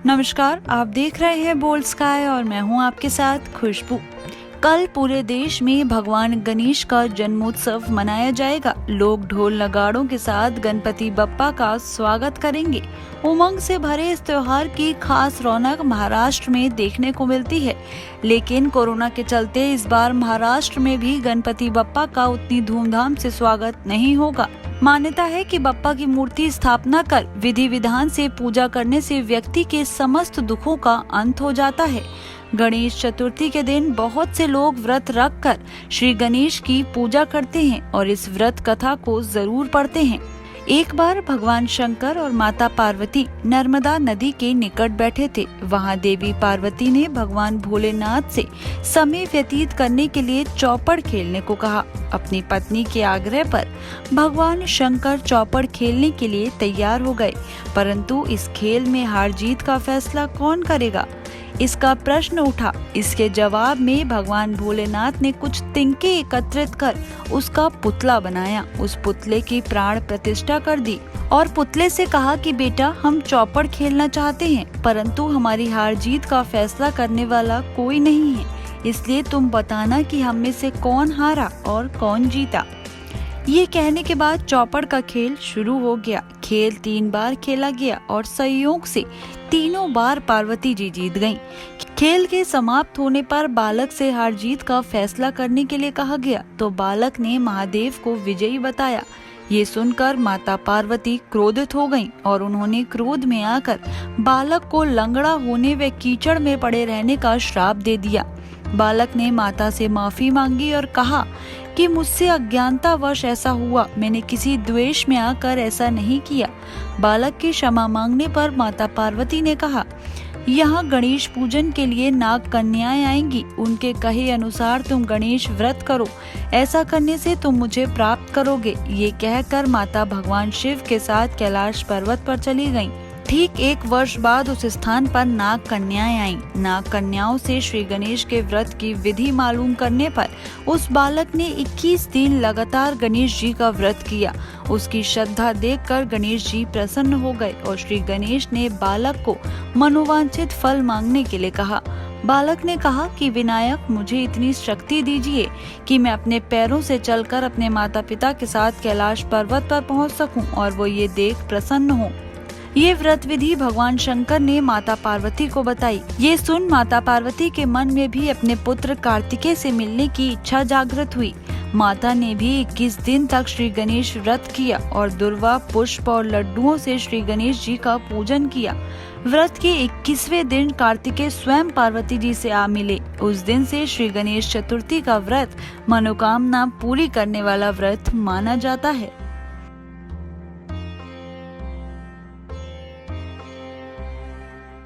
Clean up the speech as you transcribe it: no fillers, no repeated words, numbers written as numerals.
नमस्कार, आप देख रहे हैं बोल्ड स्काई और मैं हूं आपके साथ खुशबू। कल पूरे देश में भगवान गणेश का जन्मोत्सव मनाया जाएगा। लोग ढोल नगाड़ों के साथ गणपति बप्पा का स्वागत करेंगे। उमंग से भरे इस त्योहार की खास रौनक महाराष्ट्र में देखने को मिलती है, लेकिन कोरोना के चलते इस बार महाराष्ट्र में भी गणपति बप्पा का उतनी धूमधाम से स्वागत नहीं होगा। मान्यता है कि बप्पा की मूर्ति स्थापना कर विधि विधान से पूजा करने से व्यक्ति के समस्त दुखों का अंत हो जाता है। गणेश चतुर्थी के दिन बहुत से लोग व्रत रखकर श्री गणेश की पूजा करते हैं और इस व्रत कथा को जरूर पढ़ते हैं। एक बार भगवान शंकर और माता पार्वती नर्मदा नदी के निकट बैठे थे। वहां देवी पार्वती ने भगवान भोलेनाथ से समय व्यतीत करने के लिए चौपड़ खेलने को कहा। अपनी पत्नी के आग्रह पर भगवान शंकर चौपड़ खेलने के लिए तैयार हो गए, परंतु इस खेल में हार जीत का फैसला कौन करेगा, इसका प्रश्न उठा। इसके जवाब में भगवान भोलेनाथ ने कुछ तिनके एकत्रित कर उसका पुतला बनाया। उस पुतले की प्राण प्रतिष्ठा कर दी और पुतले से कहा कि बेटा, हम चौपड़ खेलना चाहते हैं, परंतु हमारी हार जीत का फैसला करने वाला कोई नहीं है, इसलिए तुम बताना कि हम में से कौन हारा और कौन जीता। ये कहने के बाद चौपड़ का खेल शुरू हो गया। खेल 3 बार खेला गया और संयोग से तीनों बार पार्वती जी जीत गईं। खेल के समाप्त होने पर बालक से हार जीत का फैसला करने के लिए कहा गया, तो बालक ने महादेव को विजयी बताया। ये सुनकर माता पार्वती क्रोधित हो गईं और उन्होंने क्रोध में आकर बालक को लंगड़ा होने व कीचड़ में पड़े रहने का श्राप दे दिया। बालक ने माता से माफी मांगी और कहा कि मुझसे अज्ञानतावश ऐसा हुआ, मैंने किसी द्वेष में आकर ऐसा नहीं किया। बालक की क्षमा मांगने पर माता पार्वती ने कहा, यहाँ गणेश पूजन के लिए नाग कन्याएं आएंगी, उनके कहे अनुसार तुम गणेश व्रत करो, ऐसा करने से तुम मुझे प्राप्त करोगे। ये कहकर माता भगवान शिव के साथ कैलाश पर्वत पर चली गईं। ठीक 1 वर्ष बाद उस स्थान पर नाग कन्याएं आईं। नाग कन्याओं से श्री गणेश के व्रत की विधि मालूम करने पर उस बालक ने 21 दिन लगातार गणेश जी का व्रत किया। उसकी श्रद्धा देखकर गणेश जी प्रसन्न हो गए और श्री गणेश ने बालक को मनोवांछित फल मांगने के लिए कहा। बालक ने कहा कि विनायक, मुझे इतनी शक्ति दीजिए कि मैं अपने पैरों से चलकर अपने माता पिता के साथ कैलाश पर्वत पर पहुंच सकूं और वो ये देख प्रसन्न हो। ये व्रत विधि भगवान शंकर ने माता पार्वती को बताई। ये सुन माता पार्वती के मन में भी अपने पुत्र कार्तिकेय से मिलने की इच्छा जागृत हुई। माता ने भी 21 दिन तक श्री गणेश व्रत किया और दुर्वा, पुष्प और लड्डुओं से श्री गणेश जी का पूजन किया। व्रत के 21वें दिन कार्तिकेय स्वयं पार्वती जी से आ मिले। उस दिन से श्री गणेश चतुर्थी का व्रत मनोकामना पूरी करने वाला व्रत माना जाता है।